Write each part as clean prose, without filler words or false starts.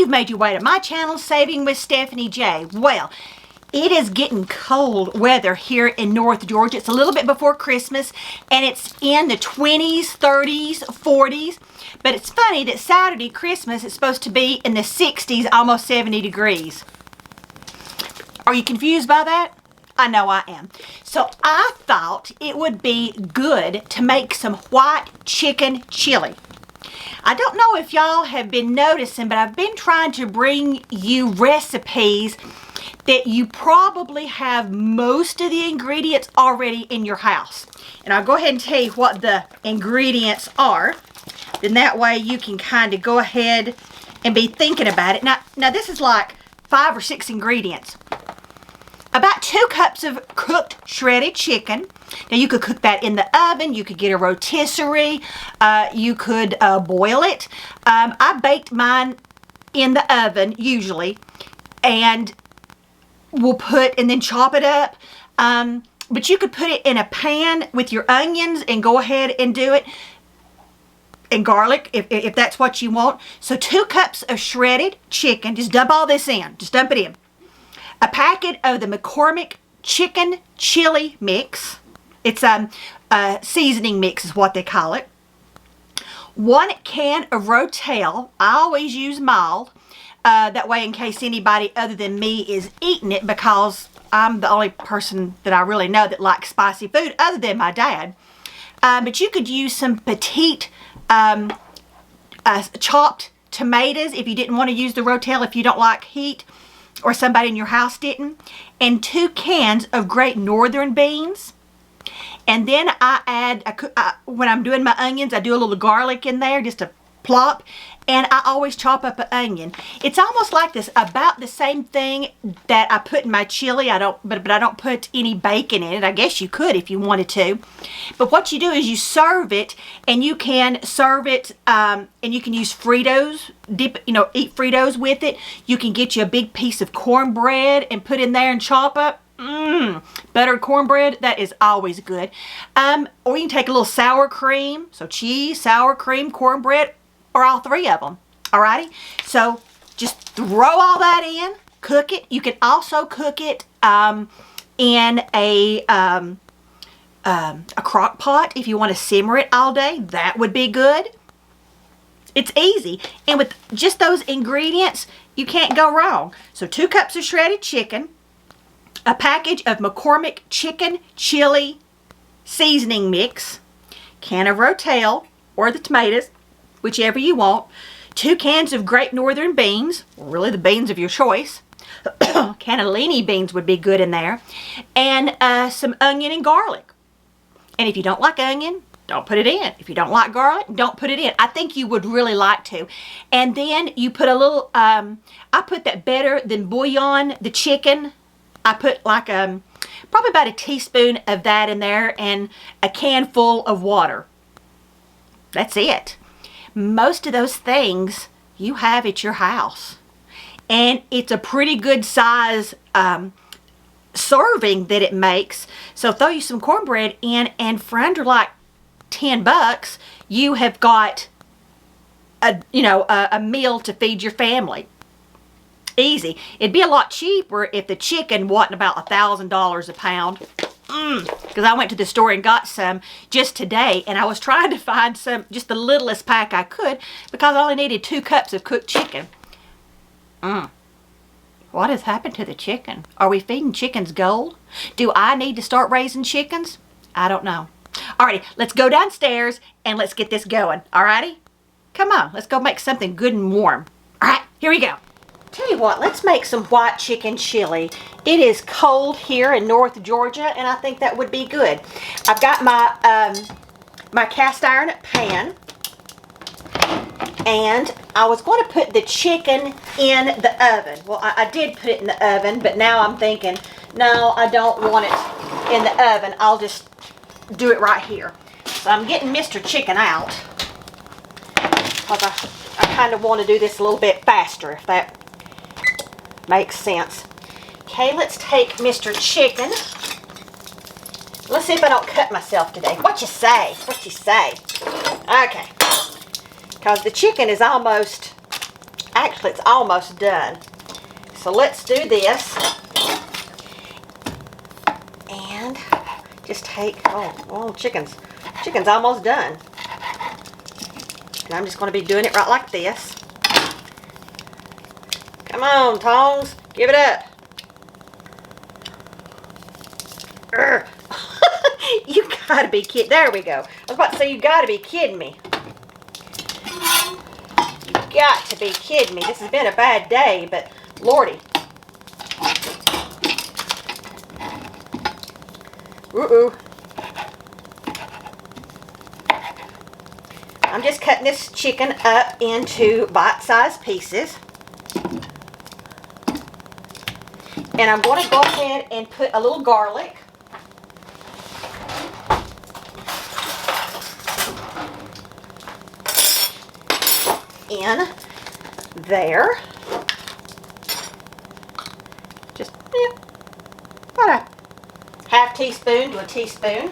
you've made your way to my channel, Saving with Stephanie J. Well, it is getting cold weather here in North Georgia. It's a little bit before Christmas, and it's in the 20s, 30s, 40s. But it's funny that Saturday, Christmas, it's supposed to be in the 60s, almost 70 degrees. Are you confused by that? I know I am. So I thought it would be good to make some white chicken chili. I don't know if y'all have been noticing, but I've been trying to bring you recipes that you probably have most of the ingredients already in your house. And I'll go ahead and tell you what the ingredients are. Then that way you can kind of go ahead and be thinking about it. Now this is like 5 or 6 ingredients. About 2 cups of cooked shredded chicken. Now you could cook that in the oven. You could get a rotisserie. You could boil it. I baked mine in the oven usually, and and then chop it up. But you could put it in a pan with your onions and go ahead and do it. And garlic, if that's what you want. So 2 cups of shredded chicken. Just dump all this in. Just dump it in. A packet of the McCormick chicken chili mix. It's a seasoning mix is what they call it. 1 can of Rotel. I always use mild. That way in case anybody other than me is eating it, because I'm the only person that I really know that likes spicy food other than my dad. But you could use some petite chopped tomatoes if you didn't want to use the Rotel, if you don't like heat, or somebody in your house didn't. And 2 cans of great northern beans. And then I add, when I'm doing my onions, I do a little garlic in there just to plop. And I always chop up an onion. It's almost like this, about the same thing that I put in my chili. But I don't put any bacon in it. I guess you could if you wanted to. But what you do is you serve it, and you can serve it, and you can use Fritos, eat Fritos with it. You can get you a big piece of cornbread and put in there and chop up. Buttered cornbread, that is always good. Or you can take a little sour cream, so cheese, sour cream, cornbread, or all 3 of them. Alrighty, so just throw all that in, cook it. You can also cook it in a crock pot if you want to simmer it all day. That would be good. It's easy, and with just those ingredients, you can't go wrong. So 2 cups of shredded chicken, a package of McCormick chicken chili seasoning mix, can of Rotel or the tomatoes, whichever you want, 2 cans of great northern beans, really the beans of your choice. Cannellini beans would be good in there, and some onion and garlic. And if you don't like onion, don't put it in. If you don't like garlic, don't put it in. I think you would really like to. And then you put a little, I put that better than bouillon, the chicken. I put like probably about a teaspoon of that in there, and a can full of water. That's it. Most of those things you have at your house, and it's a pretty good size serving that it makes. So throw you some cornbread in, and for under like $10, you have got a meal to feed your family. Easy. It'd be a lot cheaper if the chicken wasn't about $1,000 a pound. Because I went to the store and got some just today, and I was trying to find some, just the littlest pack I could, because I only needed 2 cups of cooked chicken. What has happened to the chicken? Are we feeding chickens gold? Do I need to start raising chickens? I don't know. Alrighty, let's go downstairs and let's get this going. Alrighty? Come on, let's go make something good and warm. Alright, here we go. Tell you what, let's make some white chicken chili. It is cold here in North Georgia, and I think that would be good. I've got my my cast iron pan, and I was going to put the chicken in the oven. Well, I did put it in the oven, but now I'm thinking, no, I don't want it in the oven. I'll just do it right here. So I'm getting Mr. Chicken out, because I kind of want to do this a little bit faster, if that makes sense. Okay, let's take Mr. Chicken. Let's see if I don't cut myself today. What you say? What you say? Okay. Because the chicken is almost, Actually, it's almost done. So let's do this. And just take, chicken's almost done. And I'm just going to be doing it right like this. Come on, tongs, give it up. You gotta be kidding. There we go. I was about to say, you gotta be kidding me. You got to be kidding me. This has been a bad day, but Lordy. Ooh. I'm just cutting this chicken up into bite-sized pieces. And I'm going to go ahead and put a little garlic. In there. Just about a half teaspoon to a teaspoon.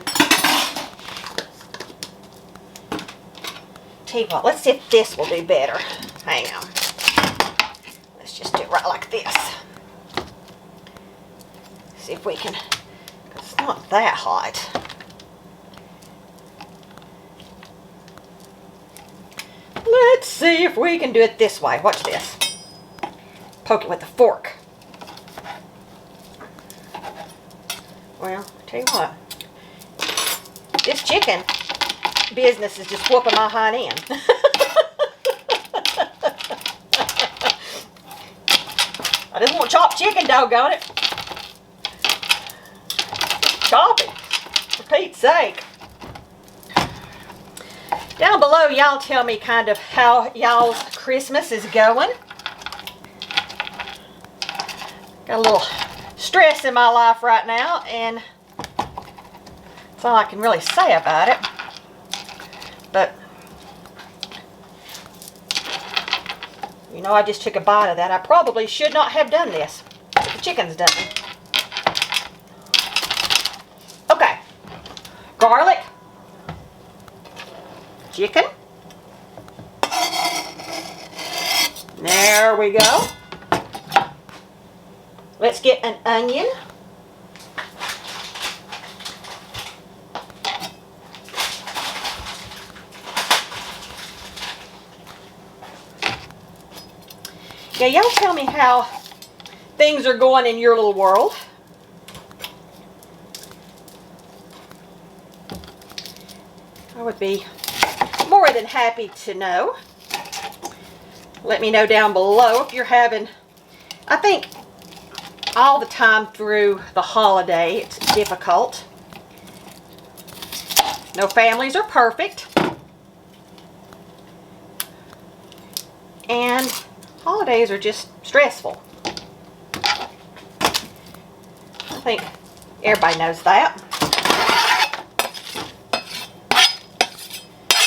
Tell you what, let's see if this will do better. Hang on. Let's just do it right like this. See if we can, because it's not that hot. Let's see if we can do it this way. Watch this. Poke it with a fork. Well, tell you what. This chicken business is just whooping my hind end. I just want chopped chicken, doggone it. Chop it, for Pete's sake. Down below, y'all tell me kind of how y'all's Christmas is going. Got a little stress in my life right now, and that's all I can really say about it. But, you know, I just took a bite of that. I probably should not have done this, but the chicken's done. Okay, garlic. Chicken. There we go. Let's get an onion. Yeah, y'all tell me how things are going in your little world. I would be more than happy to know. Let me know down below if you're having, I think all the time through the holiday it's difficult. No families are perfect. And holidays are just stressful. I think everybody knows that.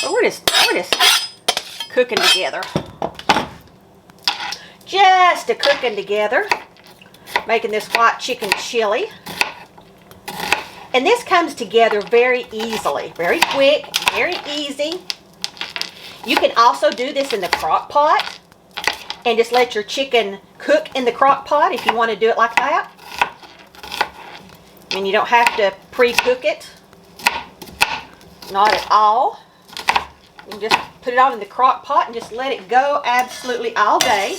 But we're just cooking together. Just a cooking together. Making this white chicken chili. And this comes together very easily. Very quick, very easy. You can also do this in the crock pot and just let your chicken cook in the crock pot if you want to do it like that. I mean, you don't have to pre-cook it. Not at all. You just put it on in the crock pot and just let it go absolutely all day.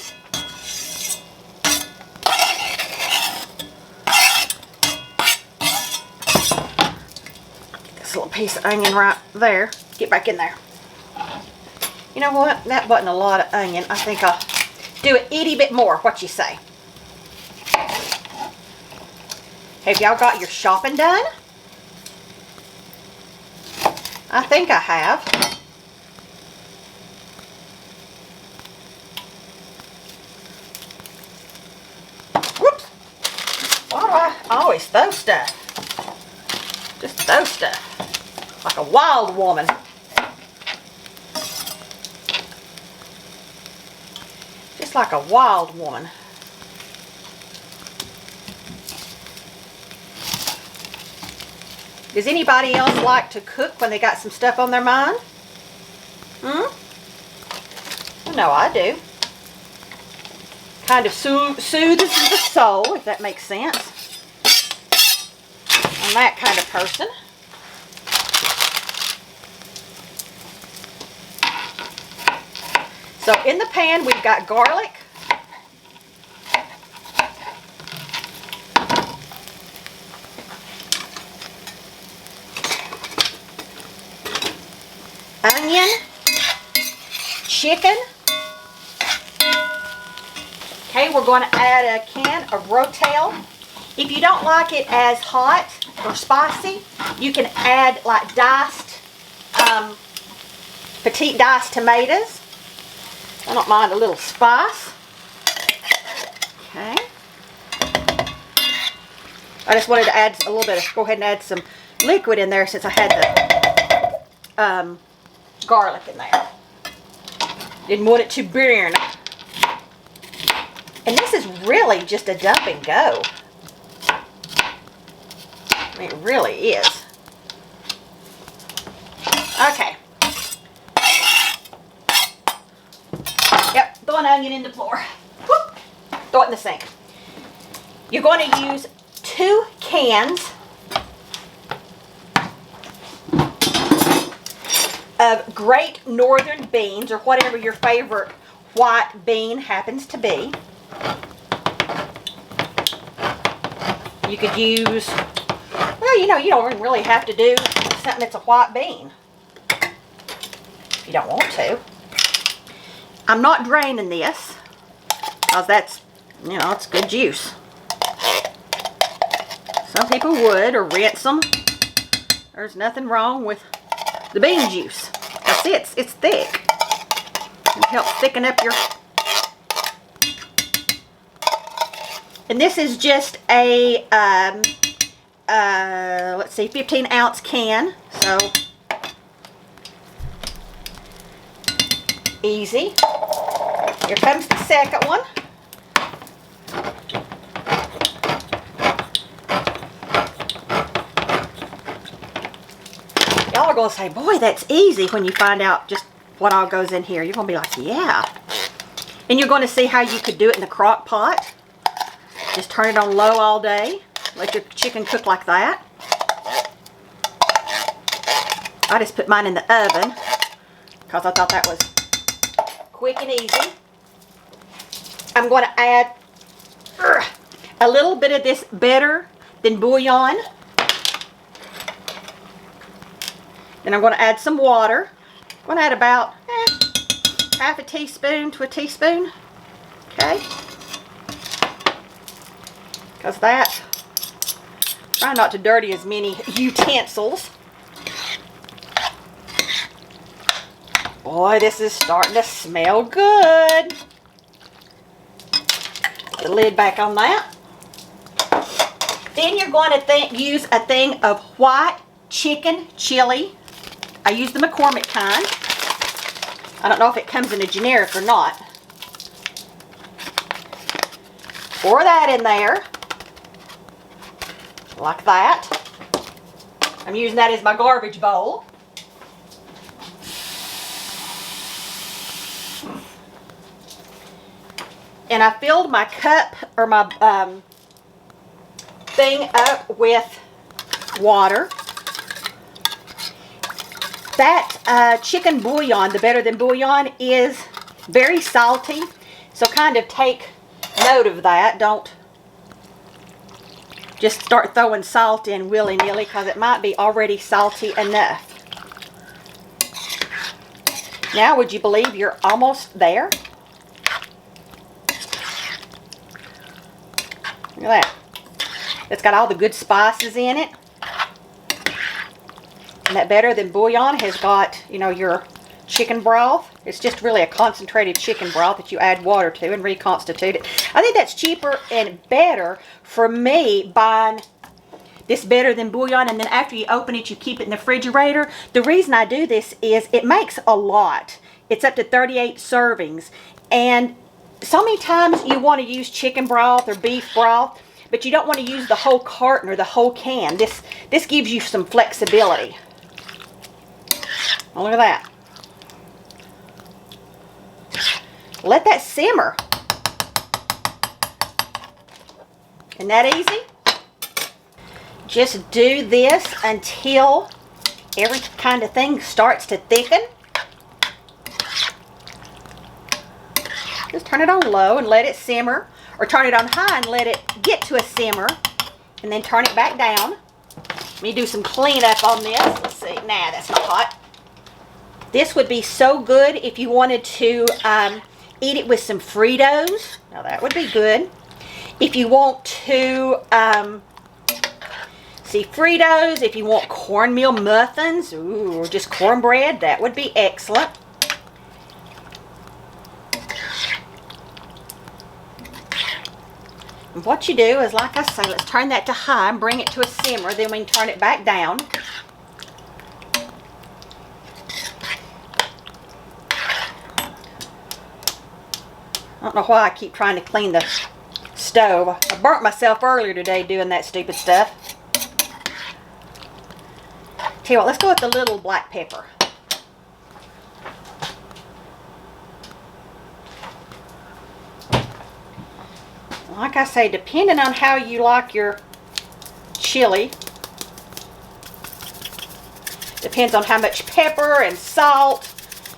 Get this little piece of onion right there. Get back in there. You know what? That wasn't a lot of onion. I think I'll do an itty bit more. What you say? Have y'all got your shopping done? I think I have. Whoops. Why do I always throw stuff? Just throw stuff. Like a wild woman. Just like a wild woman. Does anybody else like to cook when they got some stuff on their mind? Well, no, I do. Kind of soothes the soul, if that makes sense. I'm that kind of person. So in the pan, we've got garlic. Onion. Chicken. Okay, we're going to add a can of Rotel. If you don't like it as hot or spicy, you can add like diced, petite diced tomatoes. I don't mind a little spice. Okay. I just wanted to add a little bit of, go ahead and add some liquid in there since I had the garlic in there. Didn't want it to burn. And this is really just a dump and go. I mean, it really is. Okay. Yep, throw an onion in the floor. Whoop. Throw it in the sink. You're going to use 2 cans of Great Northern beans, or whatever your favorite white bean happens to be. You could use, well, you know, you don't really have to do something that's a white bean if you don't want to. I'm not draining this because that's, you know, it's good juice. Some people would, or rinse them. There's nothing wrong with the bean juice. See, it's thick. It helps thicken up your... And this is just a, let's see, 15-ounce can. So, easy. Here comes the second one. Y'all are going to say, boy, that's easy when you find out just what all goes in here. You're going to be like, yeah. And you're going to see how you could do it in the crock pot. Just turn it on low all day. Let your chicken cook like that. I just put mine in the oven because I thought that was quick and easy. I'm going to add a little bit of this better than bouillon. Then I'm going to add some water. I'm going to add about half a teaspoon to a teaspoon. Okay. Because that, try not to dirty as many utensils. Boy, this is starting to smell good. Put the lid back on that. Then you're going to use a thing of white chicken chili. I use the McCormick kind. I don't know if it comes in a generic or not. Pour that in there. Like that. I'm using that as my garbage bowl. And I filled my cup, or my thing up with water. That chicken bouillon, the better than bouillon, is very salty. So kind of take note of that. Don't just start throwing salt in willy-nilly because it might be already salty enough. Now, would you believe you're almost there? Look at that. It's got all the good spices in it. And that better than bouillon has got, you know, your chicken broth. It's just really a concentrated chicken broth that you add water to and reconstitute it. I think that's cheaper and better for me buying this better than bouillon, and then after you open it, you keep it in the refrigerator. The reason I do this is it makes a lot. It's up to 38 servings. And so many times you want to use chicken broth or beef broth, but you don't want to use the whole carton or the whole can. This gives you some flexibility. Oh, look at that. Let that simmer. Isn't that easy? Just do this until every kind of thing starts to thicken. Just turn it on low and let it simmer, or turn it on high and let it get to a simmer, and then turn it back down. Let me do some cleanup on this. Let's see. Nah, that's not hot. This would be so good if you wanted to eat it with some Fritos. Now that would be good. If you want to see Fritos, if you want cornmeal muffins, ooh, or just cornbread, that would be excellent. And what you do is, like I say, let's turn that to high and bring it to a simmer. Then we can turn it back down. I don't know why I keep trying to clean the stove. I burnt myself earlier today doing that stupid stuff. Tell you what, let's go with the little black pepper. Like I say, depending on how you like your chili, depends on how much pepper and salt,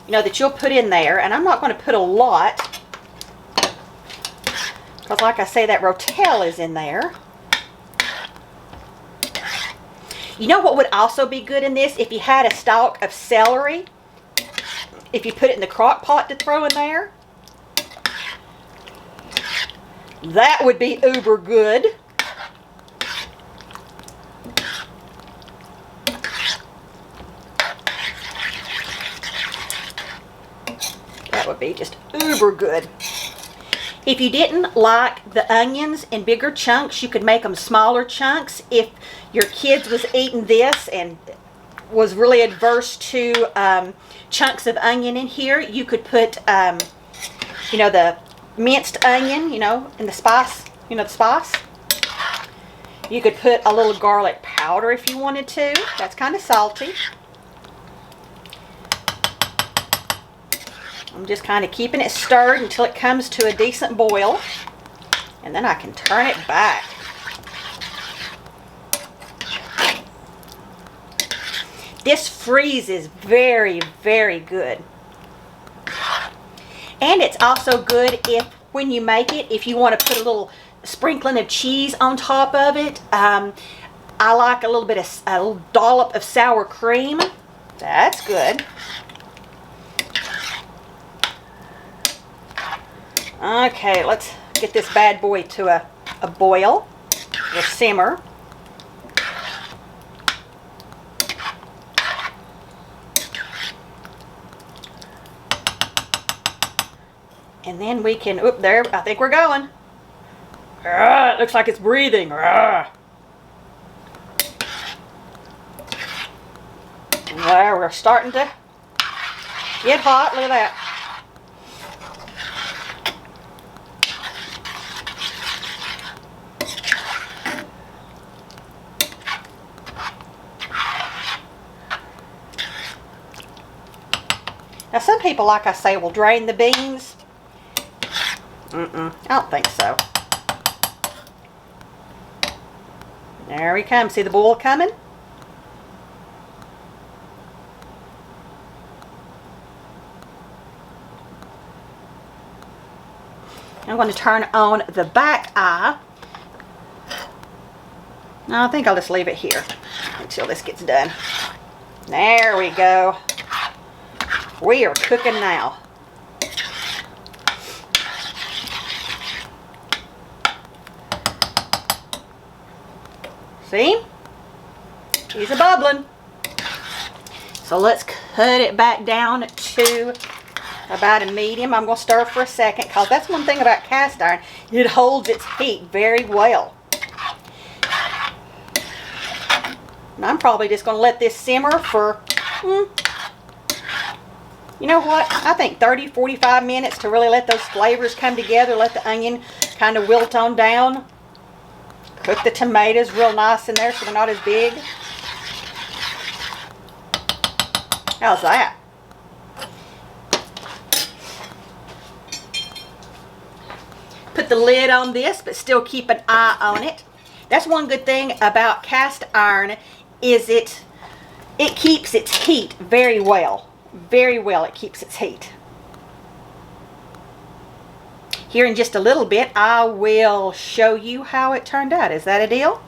you know, that you'll put in there. And I'm not going to put a lot, because like I say, that Rotel is in there. You know what would also be good in this? If you had a stalk of celery, if you put it in the crock pot to throw in there. That would be uber good. That would be just uber good. If you didn't like the onions in bigger chunks, you could make them smaller chunks. If your kids was eating this and was really adverse to chunks of onion in here, you could put, you know, the minced onion, you know, and the spice, you know, the spice. You could put a little garlic powder if you wanted to. That's kind of salty. I'm just kind of keeping it stirred until it comes to a decent boil. And then I can turn it back. This freezes very, very good. And it's also good if, when you make it, if you want to put a little sprinkling of cheese on top of it. I like a little dollop of sour cream. That's good. Okay, let's get this bad boy to a boil or simmer. And then we can, oop, there, I think we're going. It looks like it's breathing. There, we're starting to get hot. Look at that. Now, some people, like I say, will drain the beans. I don't think so. There he comes. See the boil coming? I'm going to turn on the back eye. No, I think I'll just leave it here until this gets done. There we go. We are cooking now. See? He's a bubbling. So let's cut it back down to about a medium. I'm going to stir for a second, because that's one thing about cast iron. It holds its heat very well. And I'm probably just going to let this simmer for, you know what? I think 30, 45 minutes to really let those flavors come together. Let the onion kind of wilt on down. Cook the tomatoes real nice in there so they're not as big. How's that? Put put the lid on this, but still keep an eye on it. That's one good thing about cast iron, is it keeps its heat very well. Very well it keeps its heat. Here in just a little bit, I will show you how it turned out. Is that a deal?